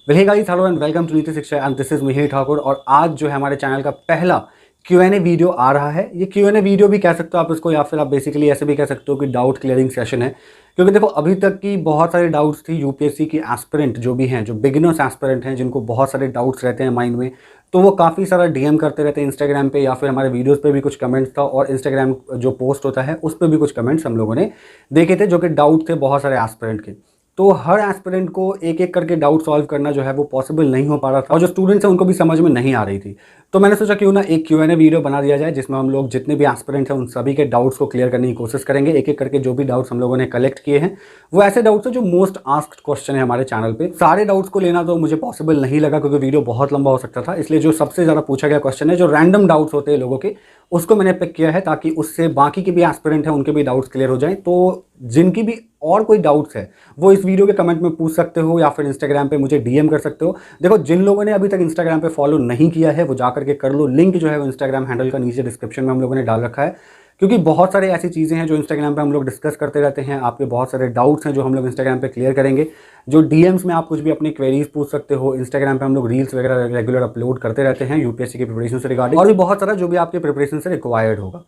Hey guys, hello and welcome to Niti Shiksha and this is Mihir Thakur. और आज जो है हमारे चैनल का पहला Q&A वीडियो आ रहा है। ये Q&A वीडियो भी कह सकते हो आप इसको, या फिर आप बेसिकली ऐसे भी कह सकते हो कि डाउट क्लियरिंग सेशन है। क्योंकि देखो, अभी तक की बहुत सारे डाउट्स थी यूपीएससी की एस्पिरेंट जो भी हैं, जो बिगिनर्स एस्पिरेंट हैं, जिनको बहुत सारे डाउट्स रहते हैं माइंड में, तो वो काफ़ी सारा डीएम करते रहते हैं इंस्टाग्राम पे, या फिर हमारे वीडियोस पे भी कुछ कमेंट्स था, और इंस्टाग्राम जो पोस्ट होता है उस पर भी कुछ कमेंट्स हम लोगों ने देखे थे, जो कि डाउट थे बहुत सारे एस्पिरेंट के। तो हर एस्पिरेंट को एक एक करके डाउट सॉल्व करना जो है वो पॉसिबल नहीं हो पा रहा था, और जो स्टूडेंट्स हैं उनको भी समझ में नहीं आ रही थी। तो मैंने सोचा क्यों ना एक Q&A वीडियो बना दिया जाए, जिसमें हम लोग जितने भी एस्पिरेंट्स हैं उन सभी के डाउट्स को क्लियर करने की कोशिश करेंगे। एक एक करके जो भी डाउट्स हम लोगों ने कलेक्ट किए हैं वो ऐसे डाउट्स हैं जो मोस्ट आस्क्ड क्वेश्चन है हमारे चैनल पे। सारे डाउट्स को लेना तो मुझे पॉसिबल नहीं लगा, क्योंकि वीडियो बहुत लंबा हो सकता था। इसलिए जो सबसे ज़्यादा पूछा गया क्वेश्चन है, जो रैंडम डाउट्स होते हैं लोगों के, उसको मैंने पिक किया है, ताकि उससे बाकी के भी एस्पिरेंट हैं उनके भी डाउट्स क्लियर हो जाएं। तो जिनकी भी और कोई डाउट्स है वो इस वीडियो के कमेंट में पूछ सकते हो, या फिर इंस्टाग्राम पे मुझे डीएम कर सकते हो। देखो, जिन लोगों ने अभी तक इंस्टाग्राम पे फॉलो नहीं किया है वो जाकर के कर लो। लिंक जो है वो इंस्टाग्राम हैंडल का नीचे डिस्क्रिप्शन में हम लोगों ने डाल रखा है, क्योंकि बहुत सारे ऐसी चीज़ें हैं जो इंस्टाग्राम पे हम लोग डिस्कस करते रहते हैं। आपके बहुत सारे डाउट्स हैं जो हम लोग इंस्टाग्राम पे क्लियर करेंगे। जो डीएम्स में आप कुछ भी अपनी क्वेरीज पूछ सकते हो। इंस्टाग्राम पे हम लोग रील्स वगैरह रेगुलर अपलोड करते रहते हैं यूपीएससी की प्रिपरेशन से रिगार्डिंग, और भी बहुत सारा जो भी आपके प्रिपरेशन से रिक्वायर्ड होगा।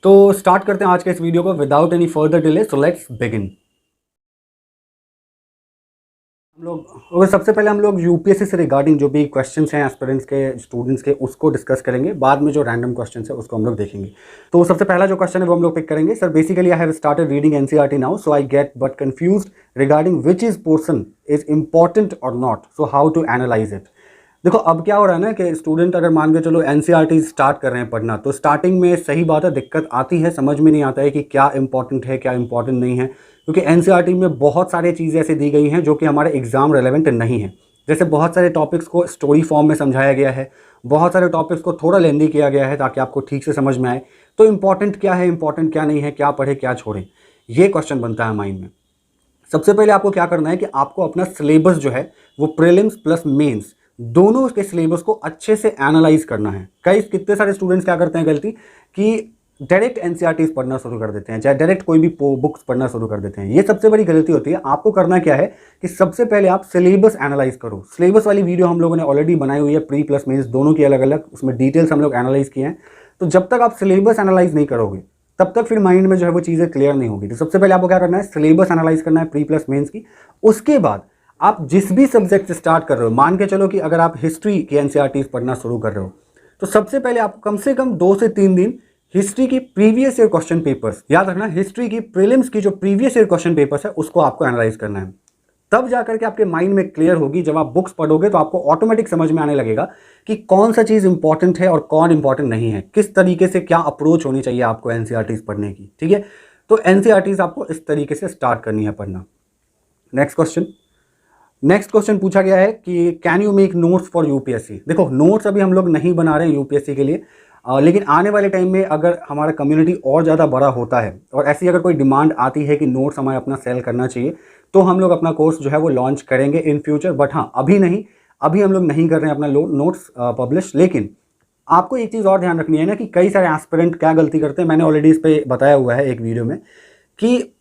तो स्टार्ट करते हैं आज के इस वीडियो को without any further delay. So let's begin. हम लोग और सबसे पहले हम लोग यूपीएससी से रिगार्डिंग जो भी क्वेश्चंस हैं एस्पिरेंट्स के, स्टूडेंट्स के, उसको डिस्कस करेंगे। बाद में जो रैंडम क्वेश्चंस है उसको हम लोग देखेंगे। तो सबसे पहला जो क्वेश्चन है वो हम लोग पिक करेंगे। Sir, basically I have started reading NCERT now, so I get but confused regarding which is portion is important और not, so how to analyse it. देखो, अब क्या हो रहा है ना कि स्टूडेंट अगर मान के चलो एनसीईआरटी स्टार्ट कर रहे हैं पढ़ना, तो स्टार्टिंग में सही बात है दिक्कत आती है, समझ में नहीं आता है कि क्या इंपॉर्टेंट है क्या इंपॉर्टेंट नहीं है, क्योंकि एनसीईआरटी में बहुत सारी चीज़ें ऐसी दी गई हैं जो कि हमारे एग्जाम रेलेवेंट नहीं है। जैसे बहुत सारे टॉपिक्स को स्टोरी फॉर्म में समझाया गया है, बहुत सारे टॉपिक्स को थोड़ा लेंदी किया गया है ताकि आपको ठीक से समझ में आए। तो इंपॉर्टेंट क्या है, इंपॉर्टेंट क्या नहीं है, क्या पढ़े क्या छोड़े, ये क्वेश्चन बनता है माइंड में। सबसे पहले आपको क्या करना है कि आपको अपना सिलेबस जो है वो प्रीलिम्स प्लस मेंस दोनों के सिलेबस को अच्छे से एनालाइज करना है। कई कितने सारे स्टूडेंट्स क्या करते हैं गलती, कि डायरेक्ट एनसीईआरटीज पढ़ना शुरू कर देते हैं, चाहे डायरेक्ट कोई भी बुक्स पढ़ना शुरू कर देते हैं। ये सबसे बड़ी गलती होती है। आपको करना क्या है कि सबसे पहले आप सिलेबस एनालाइज करो। सिलेबस वाली वीडियो हम लोगों ने ऑलरेडी बनाई हुई है, प्री प्लस मेंस दोनों की अलग अलग, उसमें डिटेल्स हम लोग एनालाइज किए हैं। तो जब तक आप सिलेबस एनालाइज नहीं करोगे तब तक फिर माइंड में जो है वो चीज़ें क्लियर नहीं होगी। तो सबसे पहले आपको क्या करना है, सिलेबस एनालाइज करना है प्री प्लस मेंस की। उसके बाद आप जिस भी सब्जेक्ट से स्टार्ट कर रहे हो, मान के चलो कि अगर आप हिस्ट्री की एनसीईआरटी पढ़ना शुरू कर रहे हो, तो सबसे पहले आपको कम से कम 2 से 3 दिन हिस्ट्री की प्रीवियस ईयर क्वेश्चन पेपर्स, याद रखना हिस्ट्री की प्रीलिम्स की जो प्रीवियस ईयर क्वेश्चन पेपर्स है उसको आपको एनालाइज करना है। तब जाकर के आपके माइंड में क्लियर होगी। जब आप बुक्स पढ़ोगे तो आपको ऑटोमेटिक समझ में आने लगेगा कि कौन सा चीज़ इंपॉर्टेंट है और कौन इंपॉर्टेंट नहीं है, किस तरीके से क्या अप्रोच होनी चाहिए आपको एनसीईआरटीज पढ़ने की। ठीक है, तो एनसीईआरटीज आपको इस तरीके से स्टार्ट करनी है पढ़ना। नेक्स्ट क्वेश्चन पूछा गया है कि can you make notes for UPSC. देखो, नोट्स अभी हम लोग नहीं बना रहे हैं यूपीएससी के लिए, लेकिन आने वाले टाइम में अगर हमारा कम्युनिटी और ज़्यादा बड़ा होता है और ऐसी अगर कोई डिमांड आती है कि नोट्स हमें अपना सेल करना चाहिए, तो हम लोग अपना कोर्स जो है वो लॉन्च करेंगे इन फ्यूचर। बट हाँ, अभी नहीं, अभी हम लोग नहीं कर रहे हैं अपना नोट्स पब्लिश। लेकिन आपको एक चीज़ और ध्यान रखनी है ना कि कई सारे एस्पिरेंट क्या गलती करते हैं, मैंने ऑलरेडी इस पर बताया हुआ है एक वीडियो में, कि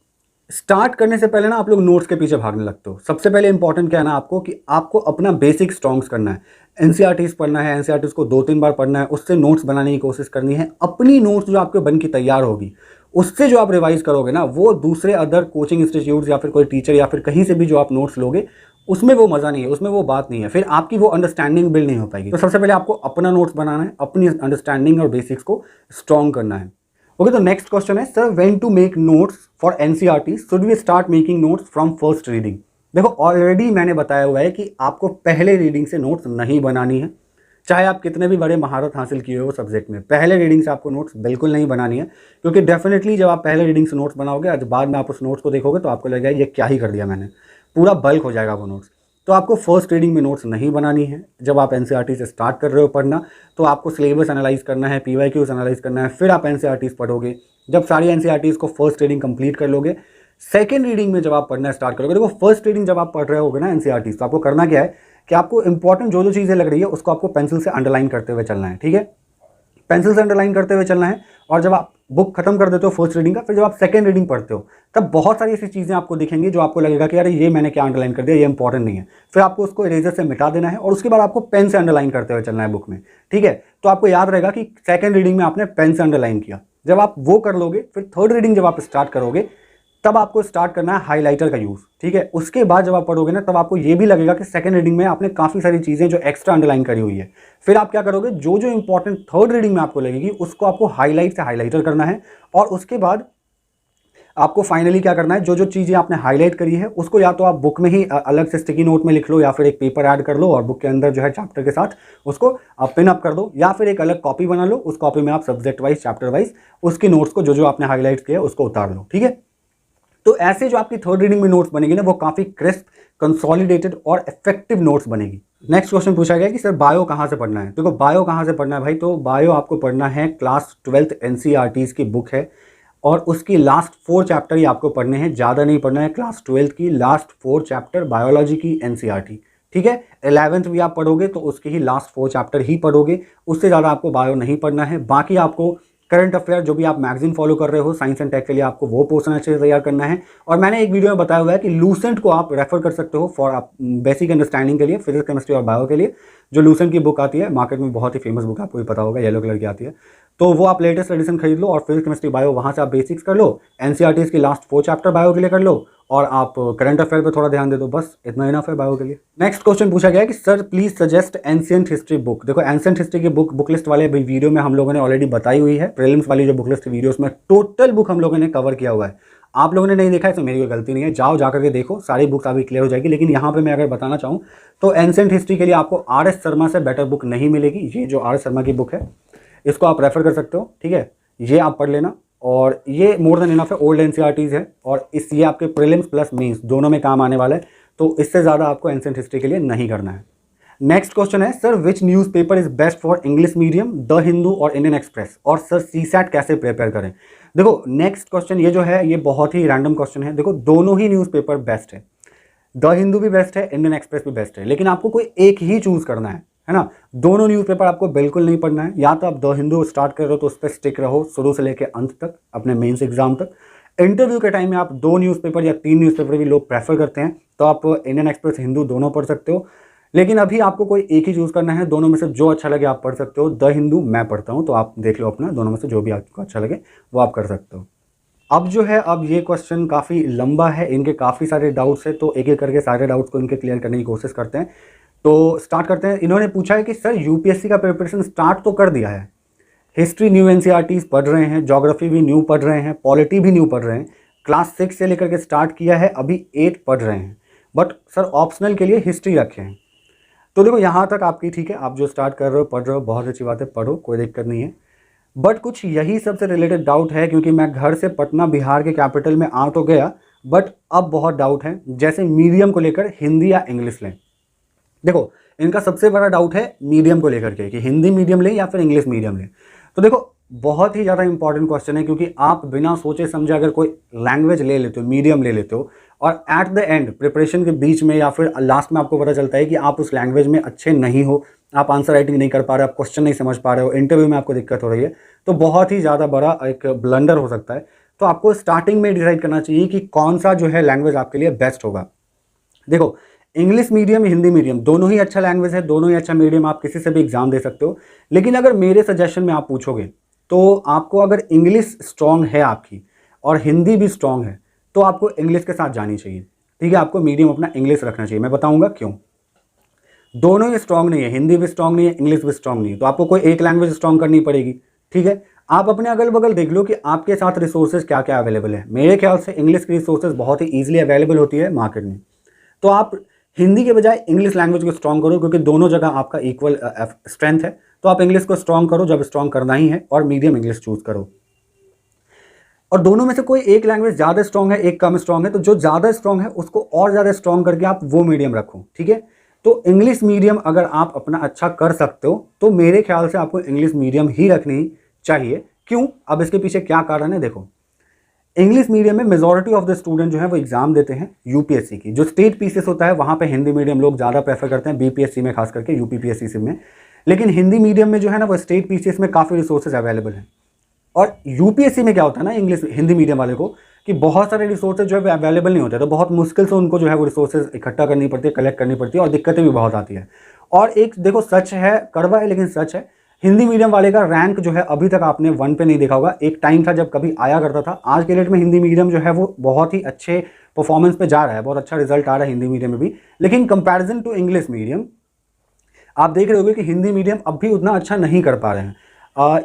स्टार्ट करने से पहले ना आप लोग नोट्स के पीछे भागने लगते हो। सबसे पहले इंपॉर्टेंट क्या है ना आपको, कि आपको अपना बेसिक स्ट्रॉन्ग्स करना है। एनसीईआरटीज पढ़ना है, एनसीईआरटीज को 2-3 बार पढ़ना है, उससे नोट्स बनाने की कोशिश करनी है। अपनी नोट्स जो आपके बन की तैयार होगी उससे जो आप रिवाइज करोगे ना, वो दूसरे अदर कोचिंग इंस्टीट्यूट्स या फिर कोई टीचर या फिर कहीं से भी जो आप नोट्स लोगे, उसमें वो मज़ा नहीं है, उसमें वो बात नहीं है, फिर आपकी वो अंडरस्टैंडिंग बिल्ड नहीं हो पाएगी। तो सबसे पहले आपको अपना नोट्स बनाना है, अपनी अंडरस्टैंडिंग और बेसिक्स को स्ट्रॉन्ग करना है। ओके, तो नेक्स्ट क्वेश्चन है, sir when to make notes for NCERT, should we start making notes from first reading. देखो, ऑलरेडी मैंने बताया हुआ है कि आपको पहले रीडिंग से नोट्स नहीं बनानी है। चाहे आप कितने भी बड़े महारत हासिल किए हो सब्जेक्ट में, पहले रीडिंग से आपको नोट्स बिल्कुल नहीं बनानी है। क्योंकि डेफिनेटली जब आप पहले रीडिंग से नोट्स बनाओगे, आज बाद में आप उस नोट्स को देखोगे तो आपको लगेगा ये क्या ही कर दिया मैंने, पूरा बल्क हो जाएगा वो नोट्स। तो आपको फर्स्ट रीडिंग में नोट्स नहीं बनानी है। जब आप एनसीईआरटी से स्टार्ट कर रहे हो पढ़ना, तो आपको सिलेबस एनालाइज करना है, पीवाईक्यूज एनालाइज करना है, फिर आप एनसीईआरटीज पढ़ोगे। जब सारी एनसीईआरटीज को फर्स्ट रीडिंग कंप्लीट कर लोगे, सेकंड रीडिंग में जब आप पढ़ना स्टार्ट करोगे, देखो फर्स्ट रीडिंग जब आप पढ़ रहे होगे ना एनसीईआरटीज, तो आपको करना क्या है कि आपको इंपॉर्टेंट जो जो चीज़ें लग रही है उसको आपको पेंसिल से अंडरलाइन करते हुए चलना है। ठीक है, पेंसिल से अंडरलाइन करते हुए चलना है। और जब आप बुक खत्म कर देते हो फर्स्ट रीडिंग का, फिर जब आप सेकंड रीडिंग पढ़ते हो तब बहुत सारी ऐसी चीज़ें आपको दिखेंगी जो आपको लगेगा कि अरे ये मैंने क्या अंडरलाइन कर दिया, ये इंपॉर्टेंट नहीं है। फिर आपको उसको इरेजर से मिटा देना है और उसके बाद आपको पेन से अंडरलाइन करते हुए चलना है बुक में, ठीक है। तो आपको याद रहेगा कि सेकंड रीडिंग में आपने पेन से अंडरलाइन किया। जब आप वो कर लोगे, फिर थर्ड रीडिंग जब आप स्टार्ट करोगे तब आपको स्टार्ट करना है हाइलाइटर का यूज़, ठीक है। उसके बाद जब आप पढ़ोगे ना, तब आपको ये भी लगेगा कि सेकंड रीडिंग में आपने काफ़ी सारी चीज़ें जो एक्स्ट्रा अंडरलाइन करी हुई है। फिर आप क्या करोगे, जो जो इंपॉर्टेंट थर्ड रीडिंग में आपको लगेगी उसको आपको हाईलाइट से हाईलाइटर करना है। और उसके बाद आपको फाइनली क्या करना है, जो जो चीज़ें आपने हाईलाइट करी है उसको या तो आप बुक में ही अलग से स्टिकी नोट में लिख लो, या फिर एक पेपर ऐड कर लो और बुक के अंदर जो है चैप्टर के साथ उसको आप पिन अप कर दो, या फिर एक अलग कॉपी बना लो। उस कॉपी में आप सब्जेक्ट वाइज, चैप्टर वाइज उसकी नोट्स को जो जो आपने हाईलाइट किया उसको उतार लो, ठीक है। तो ऐसे जो आपकी थर्ड रीडिंग में नोट्स बनेगी ना, वो काफ़ी क्रिस्प, कंसोलिडेटेड और इफेक्टिव नोट्स बनेगी। नेक्स्ट क्वेश्चन पूछा गया कि सर बायो कहाँ से पढ़ना है। देखो बायो कहाँ से पढ़ना है भाई, तो बायो आपको पढ़ना है क्लास 12th NCERTs की बुक है और उसकी लास्ट 4 चैप्टर ही आपको पढ़ने हैं, ज़्यादा नहीं पढ़ना है। क्लास 12th की लास्ट 4 चैप्टर बायोलॉजी की NCERT, ठीक है। 11th भी आप पढ़ोगे तो उसके ही लास्ट 4 चैप्टर ही पढ़ोगे, उससे ज़्यादा आपको बायो नहीं पढ़ना है। बाकी आपको करंट अफेयर जो भी आप मैगजीन फॉलो कर रहे हो साइंस एंड टेक के लिए, आपको वो पोर्शन अच्छे से तैयार करना है। और मैंने एक वीडियो में बताया हुआ है कि लूसेंट को आप रेफर कर सकते हो फॉर बेसिक अंडरस्टैंडिंग के लिए, फिजिक्स, केमिस्ट्री और बायो के लिए। जो लूसेंट की बुक आती है मार्केट में, बहुत ही फेमस बुक है, आपको भी पता होगा, येलो कलर की आती है। तो वो आप लेटेस्ट एडिशन खरीद लो और फिजिक्स, केमिस्ट्री, बायो वहाँ से आप बेसिक्स कर लो। NCERTs की लास्ट 4 चैप्टर बायो के लिए कर लो और आप करंट अफेयर पे थोड़ा ध्यान दे दो, बस इतना इनफ है बायो के लिए। नेक्स्ट क्वेश्चन पूछा गया है कि sir please suggest ancient history book. देखो एंशिएंट हिस्ट्री की बुक लिस्ट वाले वीडियो में हम लोगों ने ऑलरेडी बताई हुई है। प्रीलिम्स वाली जो बुक लिस्ट वीडियोस में टोटल बुक हम लोगों ने कवर किया हुआ है। आप लोगों ने नहीं देखा है तो मेरी कोई गलती नहीं है, जाओ जाकर के देखो, सारी बुक्स अभी क्लियर हो जाएगी। लेकिन यहाँ पे मैं अगर बताना चाहूँ तो एंशिएंट हिस्ट्री के लिए आपको RS शर्मा से बेटर बुक नहीं मिलेगी। ये जो RS शर्मा की बुक है इसको आप रेफर कर सकते हो, ठीक है, ये आप पढ़ लेना और ये मोर देन इनफ है। ओल्ड NCERTs है और ये आपके प्रीलिम्स प्लस मेंस दोनों में काम आने वाला है, तो इससे ज़्यादा आपको एंशिएंट हिस्ट्री के लिए नहीं करना है। नेक्स्ट क्वेश्चन है sir which newspaper is best for English medium, the Hindu और इंडियन एक्सप्रेस, और सर CSAT कैसे प्रिपेयर करें। देखो नेक्स्ट क्वेश्चन ये जो है ये बहुत ही रैंडम क्वेश्चन है। देखो दोनों ही न्यूज़पेपर बेस्ट है, द हिंदू भी बेस्ट है, इंडियन एक्सप्रेस भी बेस्ट है, लेकिन आपको कोई एक ही चूज करना है ना। दोनों न्यूज़पेपर आपको बिल्कुल नहीं पढ़ना है। या तो आप द हिंदू स्टार्ट कर रहे हो तो उस पर स्टिक रहो शुरू से लेकर अंत तक, अपने मेंस एग्जाम तक। इंटरव्यू के टाइम में आप 2 न्यूज़पेपर या 3 न्यूज़पेपर भी लोग प्रेफर करते हैं, तो आप इंडियन एक्सप्रेस, हिंदू दोनों पढ़ सकते हो। लेकिन अभी आपको कोई एक ही चूज़ करना है, दोनों में से जो अच्छा लगे आप पढ़ सकते हो। द हिंदू मैं पढ़ता हूँ, तो आप देख लो अपना, दोनों में से जो भी आपको अच्छा लगे वो आप कर सकते हो। अब जो है, अब ये क्वेश्चन काफ़ी लंबा है, इनके काफ़ी सारे डाउट्स है, तो एक एक करके सारे डाउट्स को इनके क्लियर करने की कोशिश करते हैं। तो स्टार्ट करते हैं। इन्होंने पूछा है कि सर UPSC का प्रिपरेशन स्टार्ट तो कर दिया है, हिस्ट्री न्यू NCERTs पढ़ रहे हैं, ज्योग्राफी भी न्यू पढ़ रहे हैं, पॉलिटी भी न्यू पढ़ रहे हैं, क्लास 6 से लेकर के स्टार्ट किया है, अभी 8 पढ़ रहे हैं, बट सर ऑप्शनल के लिए हिस्ट्री रखे हैं। तो देखो यहाँ तक आपकी ठीक है, आप जो स्टार्ट कर रहे हो पढ़ रहे हो, बहुत अच्छी बात है, पढ़ो, कोई दिक्कत नहीं है। बट कुछ यही सबसे रिलेटेड डाउट है, क्योंकि मैं घर से पटना बिहार के कैपिटल में आ तो गया, बट अब बहुत डाउट है। जैसे मीडियम को लेकर हिंदी या इंग्लिश लें, देखो इनका सबसे बड़ा डाउट है मीडियम को लेकर के कि हिंदी मीडियम लें या फिर इंग्लिश मीडियम लें। तो देखो बहुत ही ज़्यादा इंपॉर्टेंट क्वेश्चन है, क्योंकि आप बिना सोचे समझे अगर कोई लैंग्वेज ले लेते हो, मीडियम ले लेते हो, और एट द एंड प्रिपरेशन के बीच में या फिर लास्ट में आपको पता चलता है कि आप उस लैंग्वेज में अच्छे नहीं हो, आप आंसर राइटिंग नहीं कर पा रहे हो, आप क्वेश्चन नहीं समझ पा रहे हो, इंटरव्यू में आपको दिक्कत हो रही है, तो बहुत ही ज़्यादा बड़ा एक ब्लंडर हो सकता है। तो आपको स्टार्टिंग में डिसाइड करना चाहिए कि कौन सा जो है लैंग्वेज आपके लिए बेस्ट होगा। देखो इंग्लिश मीडियम, हिंदी मीडियम दोनों ही अच्छा लैंग्वेज है, दोनों ही अच्छा मीडियम, आप किसी से भी एग्जाम दे सकते हो। लेकिन अगर मेरे सजेशन में आप पूछोगे तो आपको अगर इंग्लिश स्ट्रांग है आपकी और हिंदी भी स्ट्रांग है तो आपको इंग्लिश के साथ जानी चाहिए, ठीक है। आपको मीडियम अपना इंग्लिश रखना चाहिए, मैं बताऊंगा क्यों। दोनों ही स्ट्रांग नहीं है, हिंदी भी स्ट्रांग नहीं है, इंग्लिश भी स्ट्रांग नहीं है, तो आपको कोई एक लैंग्वेज स्ट्रांग करनी पड़ेगी, ठीक है। आप अपने अगल बगल देख लो कि आपके साथ रिसोर्सेज क्या क्या अवेलेबल है। मेरे ख्याल से इंग्लिश की रिसोर्सेज बहुत ही ईजिली अवेलेबल होती है मार्केट में, तो आप हिंदी के बजाय इंग्लिश लैंग्वेज को स्ट्रांग करो, क्योंकि दोनों जगह आपका इक्वल स्ट्रेंथ है। तो आप इंग्लिश को स्ट्रांग करो जब स्ट्रांग करना ही है, और मीडियम इंग्लिश चूज करो। और दोनों में से कोई एक लैंग्वेज ज़्यादा स्ट्रांग है, एक कम स्ट्रांग है, तो जो ज़्यादा स्ट्रांग है उसको और ज़्यादा स्ट्रांग करके आप वो मीडियम रखो, ठीक है। तो इंग्लिश मीडियम अगर आप अपना अच्छा कर सकते हो तो मेरे ख्याल से आपको इंग्लिश मीडियम ही रखनी चाहिए। क्यों? अब इसके पीछे क्या कारण है, देखो इंग्लिश मीडियम में मेजॉरिटी ऑफ द स्टूडेंट जो है वो एग्जाम देते हैं यूपीएससी की, जो स्टेट पीसीएस होता है वहाँ पे हिंदी मीडियम लोग ज़्यादा प्रेफर करते हैं, बीपीएससी में खास करके, यूपीपीएससी में। लेकिन हिंदी मीडियम में जो है ना वो स्टेट पीसीएस में काफ़ी रिसोर्सेज अवेलेबल हैं। और यूपीएससी में क्या होता है ना इंग्लिश हिंदी मीडियम वाले को कि बहुत सारे रिसोर्सेज जो है अवेलेबल नहीं होते, तो बहुत मुश्किल से उनको जो है वो रिसोर्सेज इकट्ठा करनी पड़ती है, कलेक्ट करनी पड़ती है और दिक्कतें भी बहुत आती है। और एक देखो सच है, कड़वा है लेकिन सच है, हिंदी मीडियम वाले का रैंक जो है अभी तक आपने 1 पे नहीं देखा होगा। एक टाइम था जब कभी आया करता था, आज के डेट में हिंदी मीडियम जो है वो बहुत ही अच्छे परफॉर्मेंस पे जा रहा है, बहुत अच्छा रिजल्ट आ रहा है हिंदी मीडियम में भी। लेकिन कंपैरिजन टू इंग्लिश मीडियम आप देख रहे होगे कि हिंदी मीडियम अब भी उतना अच्छा नहीं कर पा रहे हैं।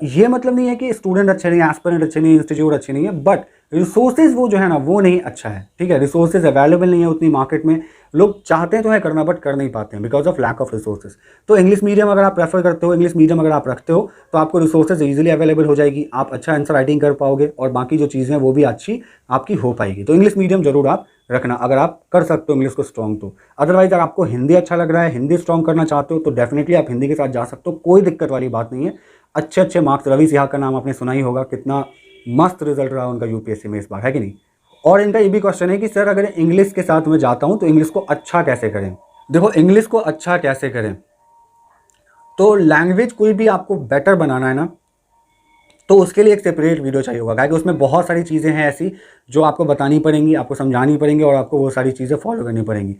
ये मतलब नहीं है कि स्टूडेंट अच्छे नहीं है, एस्पिरेंट अच्छे नहीं है, इंस्टीट्यूट अच्छे नहीं है, बट रिसोर्सेज वो जो है ना वो नहीं अच्छा है, ठीक है। रिसोर्सेज अवेलेबल नहीं है उतनी मार्केट में, लोग चाहते हैं तो है करना बट कर नहीं पाते हैं because of lack of resources. तो इंग्लिश मीडियम अगर आप प्रेफर करते हो, इंग्लिश मीडियम अगर आप रखते हो तो आपको रिसोर्सेज ईजिली अवेलेबल हो जाएगी, आप अच्छा आंसर राइटिंग कर पाओगे और बाकी जो चीज़ें हैं वो भी अच्छी आपकी हो पाएगी। तो इंग्लिश मीडियम जरूर आप रखना अगर आप कर सकते हो इंग्लिश को स्ट्रॉन्ग तो। अदरवाइज अगर आपको हिंदी अच्छा लग रहा है, हिंदी स्ट्रॉन्ग करना चाहते हो तो डेफिनेटली आप हिंदी के साथ जा सकते हो, कोई दिक्कत वाली बात नहीं है। अच्छे अच्छे मार्क्स, रवि सिहा का नाम आपने सुना ही होगा, कितना मस्त रिजल्ट रहा उनका यूपीएससी में इस बार, है कि नहीं। और इनका ये भी क्वेश्चन है कि सर अगर इंग्लिश के साथ मैं जाता हूँ तो इंग्लिश को अच्छा कैसे करें। देखो इंग्लिश को अच्छा कैसे करें, तो लैंग्वेज कोई भी आपको बेटर बनाना है ना तो उसके लिए एक सेपरेट वीडियो चाहिए होगा, क्योंकि उसमें बहुत सारी चीज़ें हैं ऐसी जो आपको बतानी पड़ेंगी, आपको समझानी पड़ेंगी और आपको वो सारी चीज़ें फॉलो करनी पड़ेंगी।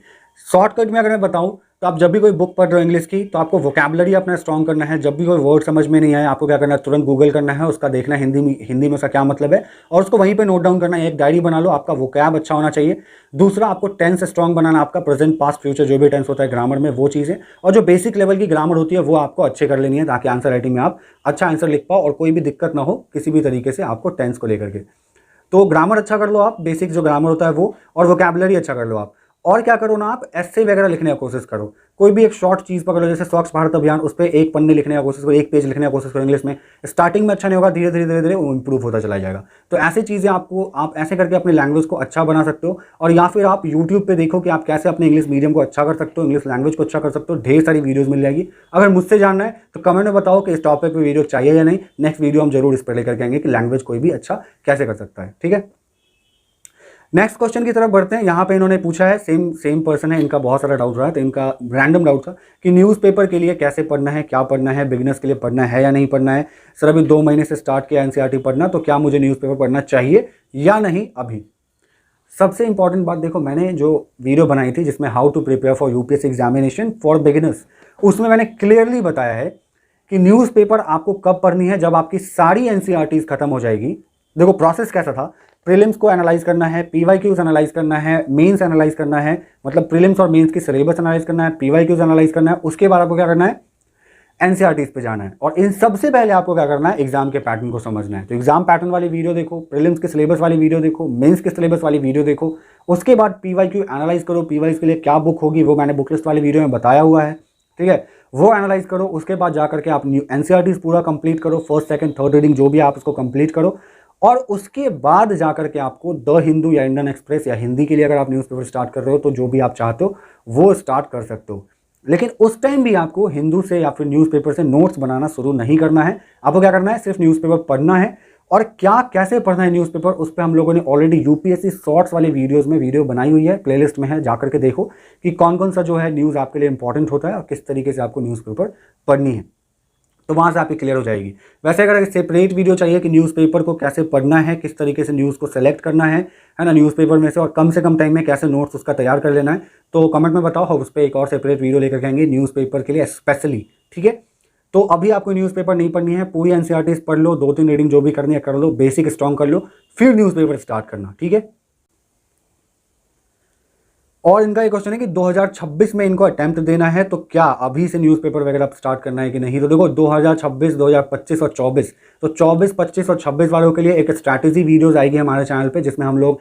शॉर्टकट में अगर मैं बताऊँ तो आप जब भी कोई बुक पढ़ रहे हो इंग्लिश की तो आपको वोकैबुलरी अपना स्ट्रॉन्ग करना है। जब भी कोई वर्ड समझ में नहीं आए आपको क्या करना है, तुरंत गूगल करना है, उसका देखना है हिंदी में उसका क्या मतलब है और उसको वहीं पे नोट डाउन करना है। एक डायरी बना लो, आपका वोकैब अच्छा होना चाहिए। दूसरा आपको टेंस स्ट्रॉन्ग बनाना, आपका प्रेजेंट पास्ट फ्यूचर जो भी टेंस होता है ग्रामर में वो चीज़ें, और जो बेसिक लेवल की ग्रामर होती है वो आपको अच्छे कर लेनी है ताकि आंसर राइटिंग में आप अच्छा आंसर लिख पाओ और कोई भी दिक्कत ना हो किसी भी तरीके से आपको टेंस को लेकर के। तो ग्रामर अच्छा कर लो आप, बेसिक जो ग्रामर होता है वो, और वोकैबुलरी अच्छा कर लो आप। और क्या करो ना, आप एस्से वगैरह लिखने का कोशिश करो, कोई भी एक शॉर्ट चीज़ पकड़ो, जैसे स्वच्छ भारत अभियान, उस पर एक पन्ने लिखने का कोशिश करो, एक पेज लिखने का कोशिश करो इंग्लिश में। स्टार्टिंग में अच्छा नहीं होगा, धीरे धीरे धीरे धीरे वो इंप्रूव होता चला जाएगा। तो ऐसी चीज़ें आप ऐसे करके अपने लैंग्वेज को अच्छा बना सकते हो। और या फिर आप यूट्यूब पे देखो कि आप कैसे अपने इंग्लिश मीडियम को अच्छा कर सकते हो, इंग्लिश लैंग्वेज को अच्छा कर सकते हो, ढेर सारी वीडियोज़ मिल जाएगी। अगर मुझसे जानना है तो कमेंट में बताओ कि इस टॉपिक पर वीडियो चाहिए या नहीं, नेक्स्ट वीडियो हम जरूर इस पर लेकर के आएंगे कि लैंग्वेज कोई भी अच्छा कैसे कर सकता है, ठीक है। नेक्स्ट क्वेश्चन की तरफ बढ़ते हैं। यहाँ पे इन्होंने पूछा है, सेम पर्सन है, इनका बहुत सारा डाउट रहा है, तो इनका रैंडम डाउट था कि न्यूज़पेपर के लिए कैसे पढ़ना है, क्या पढ़ना है, बिगिनर्स के लिए पढ़ना है या नहीं पढ़ना है। सर अभी 2 महीने से स्टार्ट किया एनसीईआरटी पढ़ना, तो क्या मुझे न्यूज़पेपर पढ़ना चाहिए या नहीं अभी। सबसे इंपॉर्टेंट बात देखो, मैंने जो वीडियो बनाई थी जिसमें how to prepare for UPSC examination for beginners, उसमें मैंने क्लियरली बताया है कि न्यूज़पेपर आपको कब पढ़नी है, जब आपकी सारी एनसीईआरटीज खत्म हो जाएगी। देखो प्रोसेस कैसा था, प्रीलिम्स को एनालाइज करना है, पीवाईक्यूज एनालाइज करना है, मेंस एनालाइज करना है, मतलब प्रीलिम्स और मेंस की सिलेबस एनालाइज करना है, पीवाईक्यूज एनालाइज करना है, उसके बाद आपको क्या करना है, एनसीईआरटीज पे जाना है। और इन सबसे पहले आपको क्या करना है, एग्जाम के पैटर्न को समझना है। तो एग्जाम पैटर्न वाली वीडियो देखो, प्रीलिम्स के सिलेबस वाली वीडियो देखो, मेंस के सिलेबस वाली वीडियो देखो, उसके बाद पीवाईक्यू एनालाइज करो। पीवाईक्यू के लिए क्या बुक होगी वो मैंने बुक लिस्ट वाली वीडियो में बताया हुआ है, ठीक है, वो एनालाइज करो। उसके बाद जाकर के आप एनसीईआरटीज पूरा कंप्लीट करो, फर्स्ट सेकंड थर्ड रीडिंग जो भी आप उसको कंप्लीट करो। और उसके बाद जाकर के आपको द हिंदू या इंडियन एक्सप्रेस या हिंदी के लिए अगर आप न्यूज़पेपर स्टार्ट कर रहे हो तो जो भी आप चाहते हो वो स्टार्ट कर सकते हो। लेकिन उस टाइम भी आपको हिंदू से या फिर न्यूज़पेपर से नोट्स बनाना शुरू नहीं करना है। आपको क्या करना है, सिर्फ न्यूज़पेपर पढ़ना है। और क्या कैसे पढ़ना है न्यूज़पेपर, उस पर हम लोगों ने ऑलरेडी यूपीएससी शॉर्ट्स वाले वीडियोज़ में वीडियो बनाई हुई है, प्लेलिस्ट में है, जाकर के देखो कि कौन कौन सा जो है न्यूज़ आपके लिए इंपॉर्टेंट होता है और किस तरीके से आपको न्यूज़पेपर पढ़नी है, तो वहाँ से आपकी क्लियर हो जाएगी। वैसे अगर सेपरेट वीडियो चाहिए कि न्यूज़पेपर को कैसे पढ़ना है, किस तरीके से न्यूज़ को सेलेक्ट करना है ना, न्यूज़पेपर में से, और कम टाइम में कैसे नोट्स उसका तैयार कर लेना है, तो कमेंट में बताओ, हम उस पर एक और सेपरेट वीडियो लेकर के आएंगे न्यूज़पेपर के लिए स्पेशली, ठीक है। तो अभी आपको न्यूज़पेपर नहीं पढ़नी है, पूरी एनसीईआरटीज पढ़ लो, 2-3 रीडिंग जो भी करनी है कर लो, बेसिक स्ट्रॉन्ग कर लो, फिर न्यूज़पेपर स्टार्ट करना, ठीक है। और इनका एक क्वेश्चन है कि 2026 में इनको अटेम्प्ट देना है, तो क्या अभी से न्यूज़पेपर वगैरह स्टार्ट करना है कि नहीं। तो देखो 2026, 2025 और 24, तो 24, 25 और 26 वालों के लिए एक स्ट्रैटेजी वीडियोस आएगी हमारे चैनल पे, जिसमें हम लोग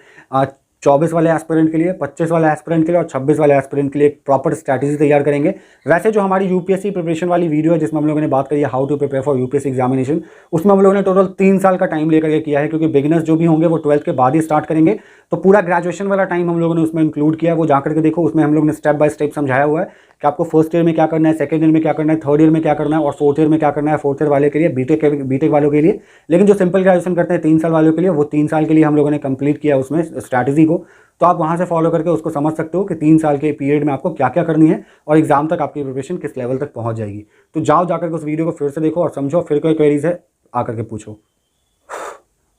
24 वाले एस्पिरेंट के लिए, 25 वाले एस्पिरेंट के लिए और 26 वाले एस्पिरेंट के लिए एक प्रॉपर स्ट्रैटेजी तैयार करेंगे। वैसे जो हमारी यूपीएससी प्रिपरेशन वाली वीडियो है जिसमें हम लोगों ने बात करी है how to prepare for UPSC examination, उसमें हम लोगों ने टोटल 3 साल का टाइम लेकर के किया है, क्योंकि बिगिनर्स जो भी होंगे वो 12th के बाद ही स्टार्ट करेंगे, तो पूरा ग्रेजुएशन वाला टाइम हम लोगों ने उसमें इंक्लूड किया है। वो जाकर के देखो, उसमें हम लोग ने स्टेप बाय स्टेप समझाया हुआ है कि आपको फर्स्ट ईयर में क्या करना है, सेकंड ईयर में क्या करना है, थर्ड ईयर में क्या करना है और फोर्थ ईयर में क्या करना है, फोर्थ ईयर वाले के लिए, बीटेक वालों के लिए। लेकिन जो सिंपल ग्रेजुएशन करते हैं 3 साल वालों के लिए, वो 3 साल के लिए हम लोगों ने कंप्लीट किया उसमें स्ट्रैटेजी को। तो आप वहाँ से फॉलो करके उसको समझ सकते हो कि 3 साल के पीरियड में आपको क्या क्या करनी है और एग्जाम तक आपकी प्रिपरेशन किस लेवल तक पहुँच जाएगी। तो जाओ जाकर के उस वीडियो को फिर से देखो और समझो, फिर कोई क्वेरीज है आकर के पूछो।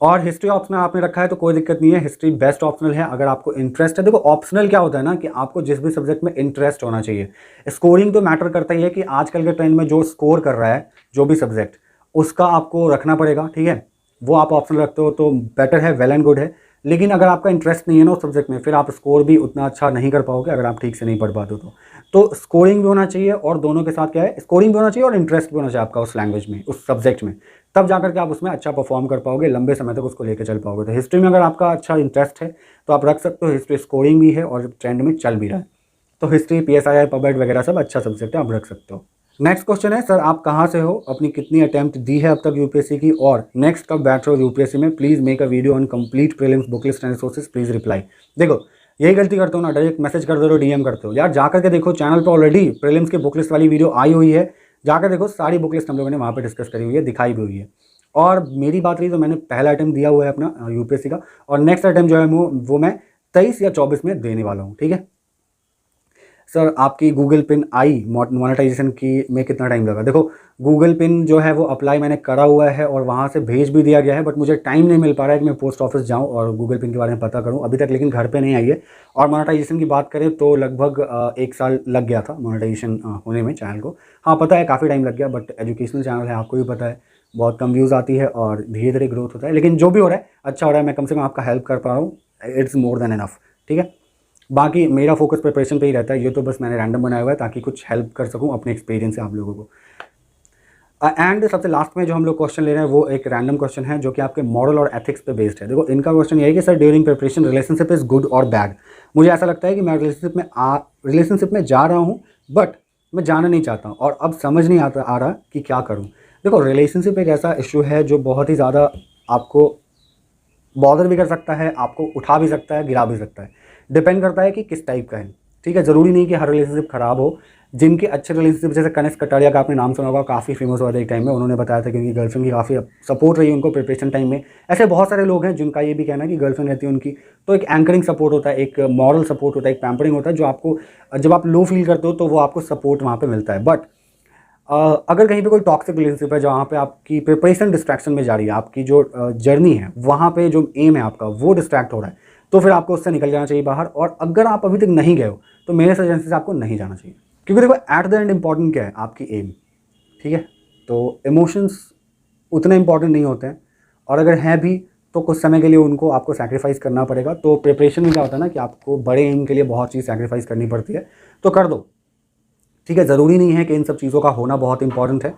और हिस्ट्री ऑप्शनल आपने रखा है तो कोई दिक्कत नहीं है, हिस्ट्री बेस्ट ऑप्शनल है अगर आपको इंटरेस्ट है। देखो ऑप्शनल क्या होता है ना कि आपको जिस भी सब्जेक्ट में इंटरेस्ट होना चाहिए। स्कोरिंग तो मैटर करता ही है कि आजकल के ट्रेंड में जो स्कोर कर रहा है जो भी सब्जेक्ट, उसका आपको रखना पड़ेगा, ठीक है। वो आप ऑप्शनल रखते हो तो बेटर है, वेल एंड गुड है। लेकिन अगर आपका इंटरेस्ट नहीं है ना उस सब्जेक्ट में, फिर आप स्कोर भी उतना अच्छा नहीं कर पाओगे अगर आप ठीक से नहीं पढ़ पाते हो तो स्कोरिंग भी होना चाहिए और दोनों के साथ क्या है, स्कोरिंग भी होना चाहिए और इंटरेस्ट भी होना चाहिए आपका उस लैंग्वेज में, उस सब्जेक्ट में। तब जाकर के आप उसमें अच्छा परफॉर्म कर पाओगे, लंबे समय तक उसको लेकर चल पाओगे। तो हिस्ट्री में अगर आपका अच्छा इंटरेस्ट है तो आप रख सकते हो, हिस्ट्री स्कोरिंग भी है और ट्रेंड में चल भी रहा है। तो हिस्ट्री, PSI, पबेट वगैरह सब अच्छा सब्जेक्ट है, आप रख सकते हो। नेक्स्ट क्वेश्चन है, सर आप कहाँ से हो, अपनी कितनी अटेम्प्ट दी है अब तक यूपीएससी की, और नेक्स्ट कब बैठ रहे हो यूपीएससी में, please make a video on complete prelims book list and resources, please reply. देखो यही गलती करते हो ना, डायरेक्ट मैसेज कर दो, DM करते हो। यार जाकर के देखो, चैनल पे ऑलरेडी प्रीलिम्स की बुक लिस्ट वाली वीडियो आई हुई है, जाकर देखो, सारी बुक लिस्ट हम लोगों ने वहाँ पे डिस्कस करी हुई है, दिखाई भी हुई है। और मेरी बात रही तो मैंने पहला अटेम्प्ट दिया हुआ है अपना यूपीएससी का, और नेक्स्ट अटेम्प्ट जो है वो मैं 23 या 24 में देने वाला हूँ, ठीक है। सर आपकी गूगल पिन आई मोनेटाइजेशन की में कितना टाइम लगा। देखो गूगल पिन जो है वो अप्लाई मैंने करा हुआ है और वहाँ से भेज भी दिया गया है, बट मुझे टाइम नहीं मिल पा रहा है कि मैं पोस्ट ऑफिस जाऊँ और गूगल पिन के बारे में पता करूँ अभी तक, लेकिन घर पे नहीं आई है। और मोनेटाइजेशन की बात करें तो लगभग 1 साल लग गया था मोनेटाइजेशन होने में चैनल को। हाँ पता है काफ़ी टाइम लग गया, बट एजुकेशनल चैनल है, आपको भी पता है, बहुत कम व्यूज़ आती है और धीरे धीरे ग्रोथ होता है। लेकिन जो भी हो रहा है अच्छा हो रहा है, मैं कम से कम आपका हेल्प कर पा रहा हूँ, इट्स मोर देन इनफ, ठीक है। बाकी मेरा फोकस प्रिपरेशन पे ही रहता है, ये तो बस मैंने रैंडम बनाया हुआ है ताकि कुछ हेल्प कर सकूं अपने एक्सपीरियंस से आप लोगों को। एंड सबसे लास्ट में जो हम लोग क्वेश्चन ले रहे हैं वो एक रैंडम क्वेश्चन है जो कि आपके मॉरल और एथिक्स पे बेस्ड है। देखो इनका क्वेश्चन ये है कि sir during preparation relationship is good और बैड। मुझे ऐसा लगता है कि मैं रिलेशनशिप में जा रहा हूँ, बट मैं जाना नहीं चाहता और अब समझ नहीं आ रहा कि क्या करूँ। देखो रिलेशनशिप एक ऐसा इशू है जो बहुत ही ज़्यादा आपको बॉदर भी कर सकता है, आपको उठा भी सकता है, गिरा भी सकता है, डिपेंड करता है कि किस टाइप का है, ठीक है। ज़रूरी नहीं कि हर रिलेशनशिप ख़राब हो। जिनके अच्छे रिलेशनशिप, जैसे कनेश कटारिया का आपने नाम सुना होगा, काफ़ी फेमस हुआ था एक टाइम में, उन्होंने बताया था कि उनकी गर्लफ्रेंड की काफ़ी सपोर्ट रही उनको प्रिपरेशन टाइम में। ऐसे बहुत सारे लोग हैं जिनका ये भी कहना है कि गर्लफ्रेंड रहती है उनकी, तो एक एंकरिंग सपोर्ट होता है, एक मॉरल सपोर्ट होता है, एक पैम्परिंग होता है, जो आपको जब आप लो फील करते हो तो वो आपको सपोर्ट वहाँ पर मिलता है। बट अगर कहीं पे कोई टॉक्सिक रिलेशनशिप है जहाँ पे आपकी प्रिपरेशन डिस्ट्रैक्शन में जा रही है, आपकी जो जर्नी है वहाँ पे जो एम है आपका वो डिस्ट्रैक्ट हो रहा है, तो फिर आपको उससे निकल जाना चाहिए बाहर। और अगर आप अभी तक नहीं गए हो तो मेरे सजेशन से आपको नहीं जाना चाहिए, क्योंकि देखो एट द एंड इंपॉर्टेंट क्या है, आपकी एम, ठीक है। तो इमोशंस उतने इंपॉर्टेंट नहीं होते हैं, और अगर हैं भी तो कुछ समय के लिए उनको आपको सैक्रिफाइस करना पड़ेगा। तो प्रिपरेशन में क्या होता है ना कि आपको बड़े एम के लिए बहुत चीज़ सैक्रिफाइस करनी पड़ती है, तो कर दो, ठीक है। ज़रूरी नहीं है कि इन सब चीज़ों का होना बहुत इंपॉर्टेंट है।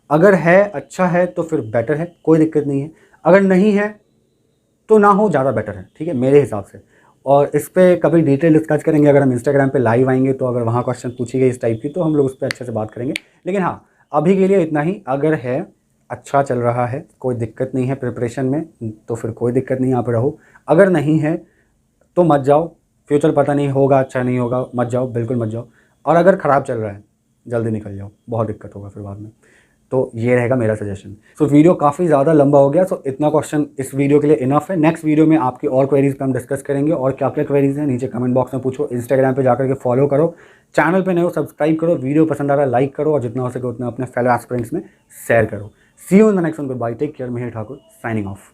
अगर है, अच्छा है तो फिर बेटर है, कोई दिक्कत नहीं है। अगर नहीं है तो ना हो, ज़्यादा बेटर है, ठीक है मेरे हिसाब से। और इस पर कभी डिटेल डिस्कस करेंगे, अगर हम इंस्टाग्राम पे लाइव आएंगे तो अगर वहाँ क्वेश्चन पूछी गई इस टाइप की तो हम लोग उस पर अच्छे से बात करेंगे। लेकिन हाँ अभी के लिए इतना ही। अगर है, अच्छा चल रहा है, कोई दिक्कत नहीं है प्रिपरेशन में, तो फिर कोई दिक्कत नहीं, यहाँ पर रहो। अगर नहीं है तो मत जाओ, फ्यूचर पता नहीं होगा, अच्छा नहीं होगा, मत जाओ, बिल्कुल मत जाओ। और अगर ख़राब चल रहा है जल्दी निकल जाओ, बहुत दिक्कत होगा फिर बाद में। तो ये रहेगा मेरा सजेशन। सो वीडियो काफ़ी ज़्यादा लंबा हो गया, सो इतना क्वेश्चन इस वीडियो के लिए इनफ है। नेक्स्ट वीडियो में आपकी और क्वेरीज पे हम डिस्कस करेंगे, और क्या क्या क्वेरीज हैं नीचे कमेंट बॉक्स में पूछो। इंस्टाग्राम पे जाकर के फॉलो करो, चैनल पे नए हो सब्सक्राइब करो, वीडियो पसंद आ रहा है लाइक करो, और जितना हो सके उतना अपने फेलो एस्पिरेंट्स में शेयर करो। See you in the next one, good bye, take care, Mihir Thakur signing of.